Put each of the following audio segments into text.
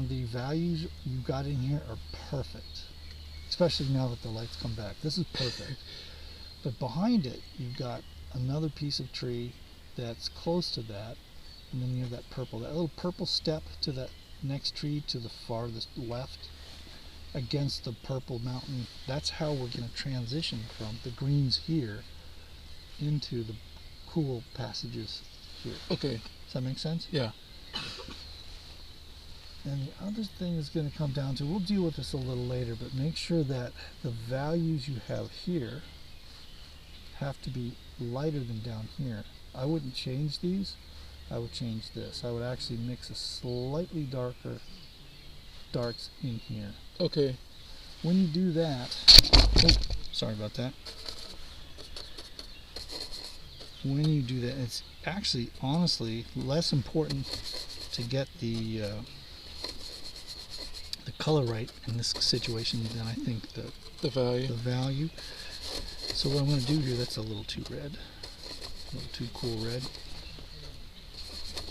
And the values you got in here are perfect, especially now that the lights come back. This is perfect. But behind it, you've got another piece of tree that's close to that, and then you have that little purple step to that next tree to the farthest left against the purple mountain. That's how we're going to transition from the greens here into the cool passages here. Okay. Does that make sense? Yeah. And the other thing is going to come down to, we'll deal with this a little later, but make sure that the values you have here have to be lighter than down here. I wouldn't change these. I would change this. I would actually mix a slightly darker darks in here. Okay. When you do that, oh, sorry about that. When you do that, it's actually, honestly, less important to get the color right in this situation than I think the value. So what I'm going to do here, that's a little too red, a little too cool red.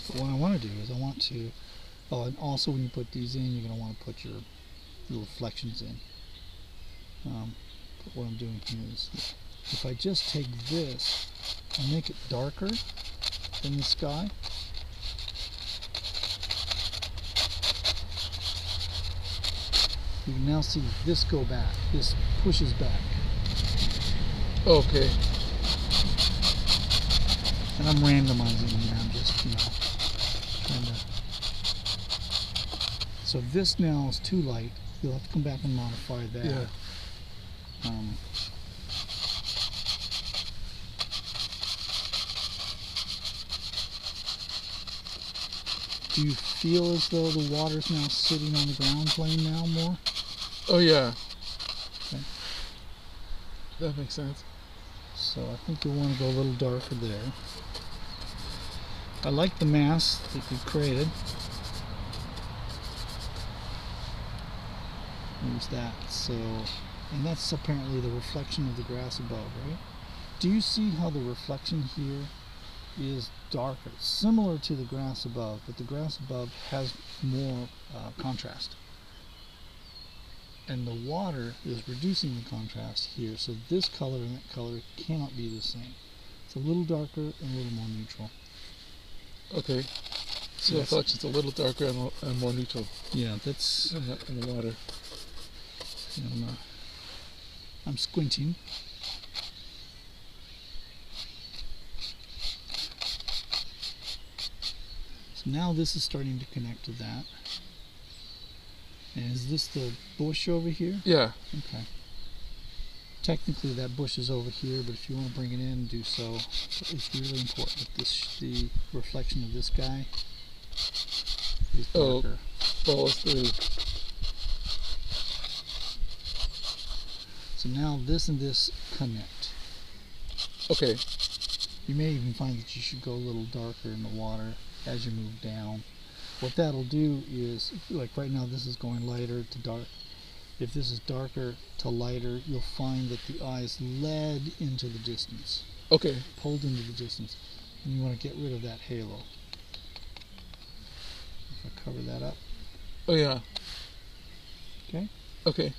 But what I want to do is I want to, oh, and also when you put these in, you're going to want to put your reflections in. But what I'm doing here is, if I just take this and make it darker than the sky, you can now see this go back. This pushes back. Okay. And I'm randomizing here. I'm just, trying to. So this now is too light. You'll have to come back and modify that. Yeah. Do you feel as though the water's now sitting on the ground plane now more? Oh yeah. Okay. That makes sense. So I think you'll want to go a little darker there. I like the mass that you created. There's that. So, and that's apparently the reflection of the grass above, right? Do you see how the reflection here is darker, similar to the grass above, but the grass above has more contrast, and the water is reducing the contrast here, so this color and that color cannot be the same. It's a little darker and a little more neutral. Okay, so the reflection's a little darker and more neutral. Yeah, that's in the water. I'm squinting. Now this is starting to connect to that. And is this the bush over here? Yeah. Okay. Technically that bush is over here, but if you want to bring it in, do so. But it's really important that the reflection of this guy is darker. Follows through. So now this and this connect. Okay. You may even find that you should go a little darker in the water as you move down. What that'll do is, like right now this is going lighter to dark. If this is darker to lighter, you'll find that the eye is led into the distance. Okay. Pulled into the distance. And you want to get rid of that halo. If I cover that up. Oh yeah. Okay? Okay.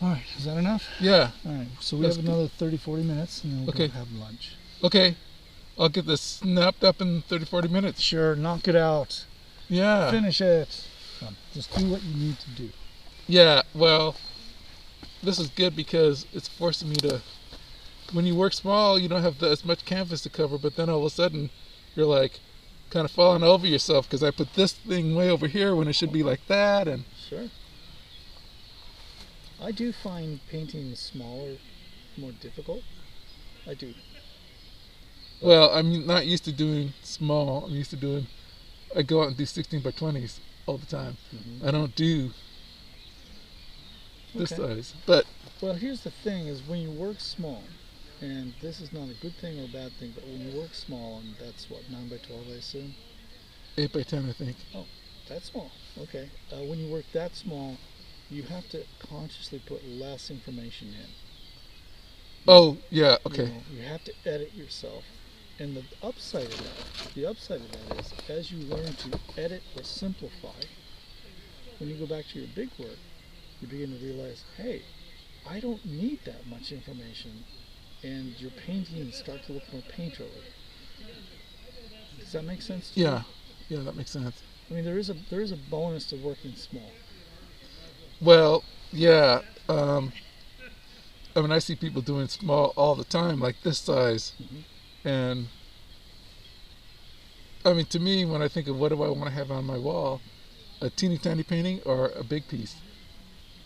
Alright, is that enough? Yeah. Alright, so we have another 30-40 minutes and then we'll go have lunch. Okay. I'll get this snapped up in 30-40 minutes. Sure, knock it out. Yeah. Finish it. Come, just do what you need to do. Yeah, well, this is good because it's forcing me to, when you work small, you don't have as much canvas to cover, but then all of a sudden, you're like, kind of falling over yourself because I put this thing way over here when it should be like that. And sure. I do find painting smaller more difficult. I do. Well, I'm not used to doing small. I'm used to doing, I go out and do 16 by 20s all the time. Mm-hmm. I don't do this size. But well, here's the thing: is when you work small, and this is not a good thing or a bad thing, but when you work small, and that's what 9 by 12, I assume. 8 by 10, I think. Oh, that's small. Okay. When you work that small, you have to consciously put less information in. Oh, yeah. Okay. You have to edit yourself. And the upside of that is, as you learn to edit or simplify, when you go back to your big work, you begin to realize, hey, I don't need that much information, and your paintings start to look more painterly. Does that make sense to you? Yeah, that makes sense. I mean, there is a bonus to working small. Well, yeah. I mean, I see people doing small all the time, like this size, and I mean, to me, when I think of what do I want to have on my wall, a teeny tiny painting or a big piece,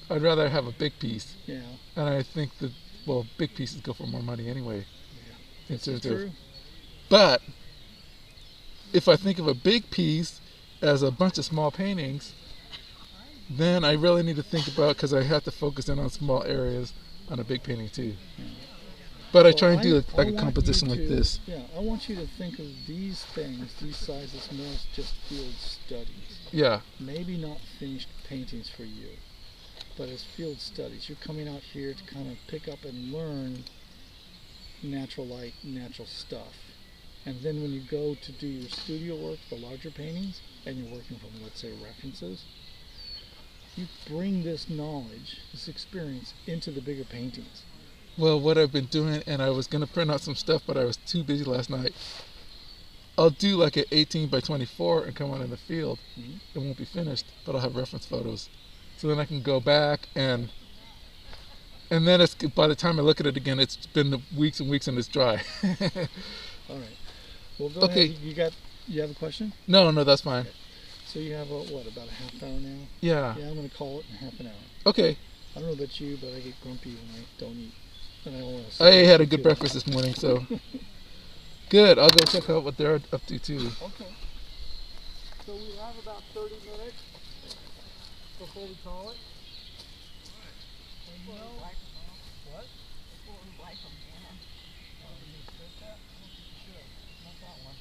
I'd rather have a big piece. Yeah. And I think that, well, big pieces go for more money anyway. Yeah. That's true. But if I think of a big piece as a bunch of small paintings, then I really need to think about, because I have to focus in on small areas on a big painting too. Yeah. But I try and do like a composition like this. Yeah, I want you to think of these things, these sizes, more as just field studies. Yeah. Maybe not finished paintings for you, but as field studies. You're coming out here to kind of pick up and learn natural light, natural stuff. And then when you go to do your studio work, the larger paintings, and you're working from, let's say, references, you bring this knowledge, this experience, into the bigger paintings. Well, what I've been doing, and I was going to print out some stuff, but I was too busy last night. I'll do like an 18 by 24 and come out in the field. It won't be finished, but I'll have reference photos. So then I can go back and then it's, by the time I look at it again, it's been weeks and weeks and it's dry. All right. Well, go ahead. You have a question? No, that's fine. Okay. So you have about a half hour now? Yeah. Yeah, I'm going to call it in half an hour. Okay. I don't know about you, but I get grumpy when I don't eat. I had a good breakfast this morning, so good. I'll go check out what they're up to too. Okay. So we have about 30 minutes before we call it. And what? Before we wipe them down. Not that one.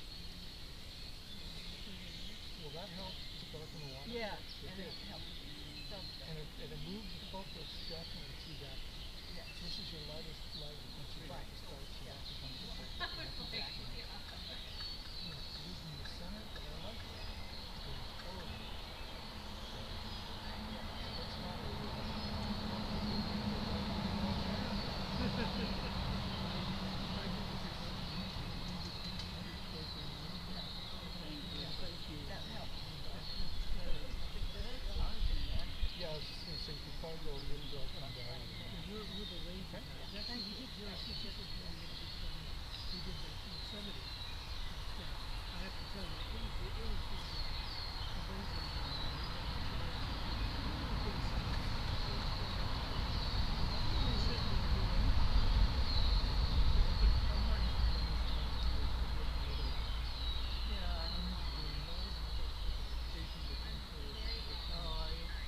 Well, that helps to darken the water. Yeah, and it helps. And it moves the focus definitely to that. Yes. This is your lightest light. Once you Right. start, so that becomes the focus. Exactly. Using the center, but I like that. Going forward. That's not a That helps. Yeah, I was just going to say, if you fall go a little bit, come down. We're the late. Actually, we did Yosemite we did the Yosemite stuff. I have to tell you, it was amazing.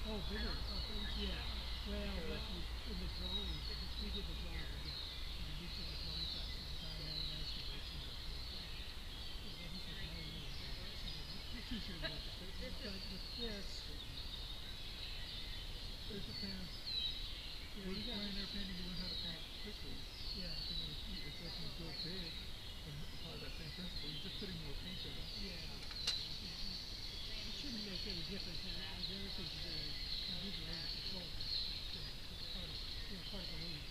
Oh, bigger. Yeah. Well, but in the drawings, we did the drawings again. We did the drawing class one time and restoration. It's easier to make it, but with this, it depends. Yeah, you got their painting, you learn how to paint quickly. Yeah. It doesn't go big, and apply that same principle. You're just putting more paint on it. Yeah. It shouldn't make any difference. The other thing to do is you need to learn to control it. It's part of the lead.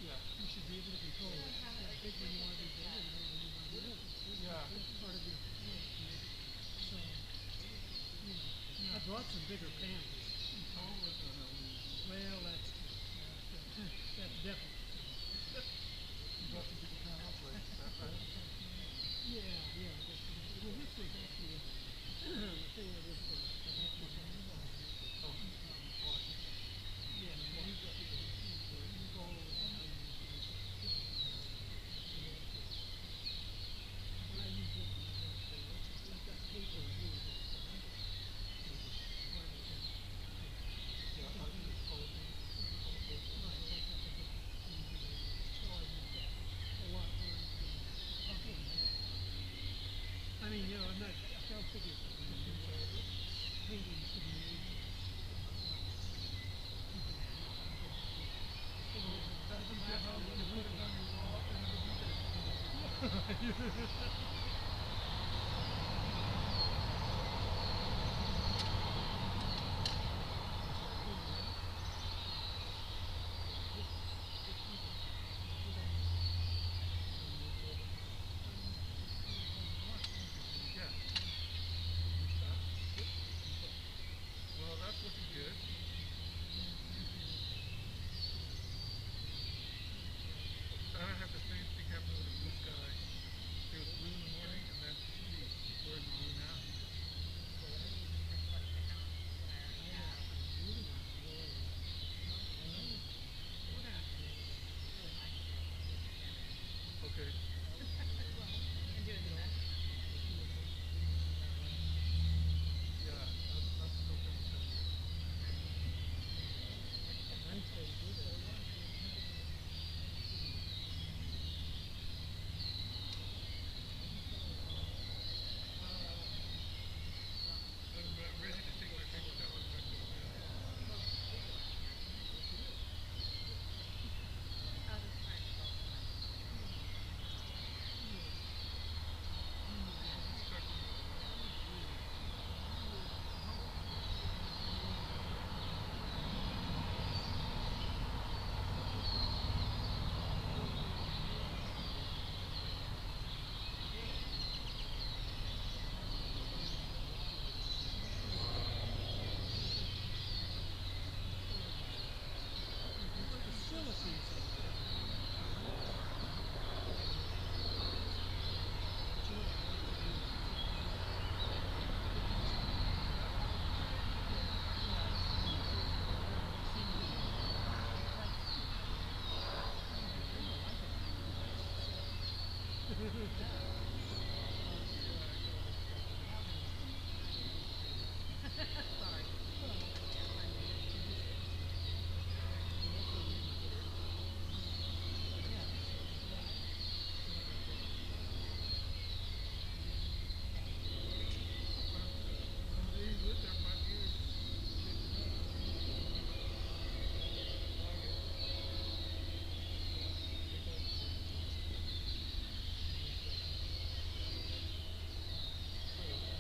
Yeah. You should be able to control it. How big when you want to be big and little when you want to be little. Yeah. That's part of your control. So, I brought some bigger pans. Well, that's definitely. You got to do the pan up, right? Yeah. Well, this is actually the thing that is I mean, I'm not, I don't think it's Yeah. Well, that's looking good. I don't have the same thing happen with the blue sky. It was blue in the morning, and then where's the blue now? Okay. Yeah, that's still kind of sensitive. I'm ready to take my paper towels back to the bin. Stuck in the water. Somebody lived there 5 years.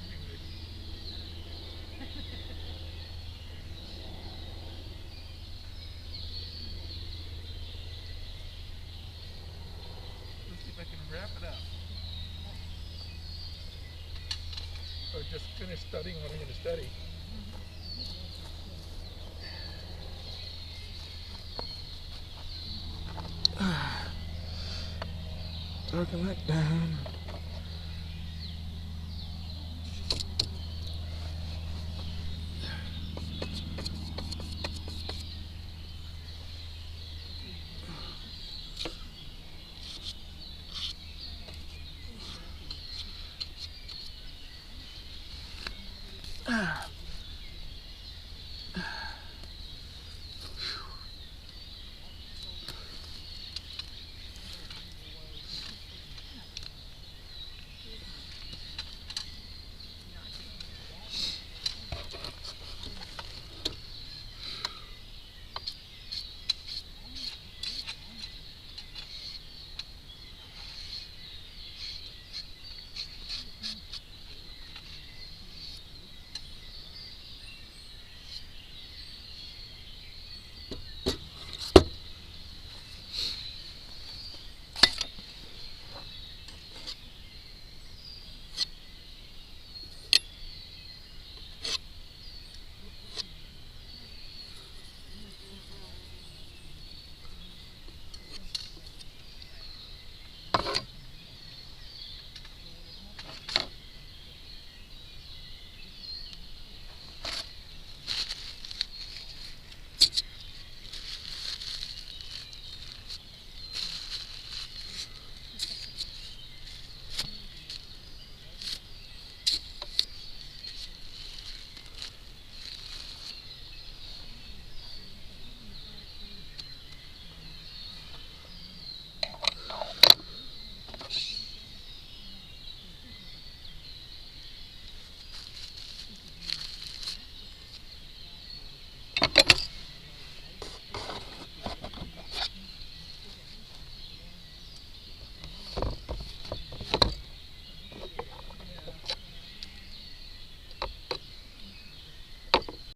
Anyway, let's see if I can wrap it up. Or just finish studying what I'm going to study. Darken that down.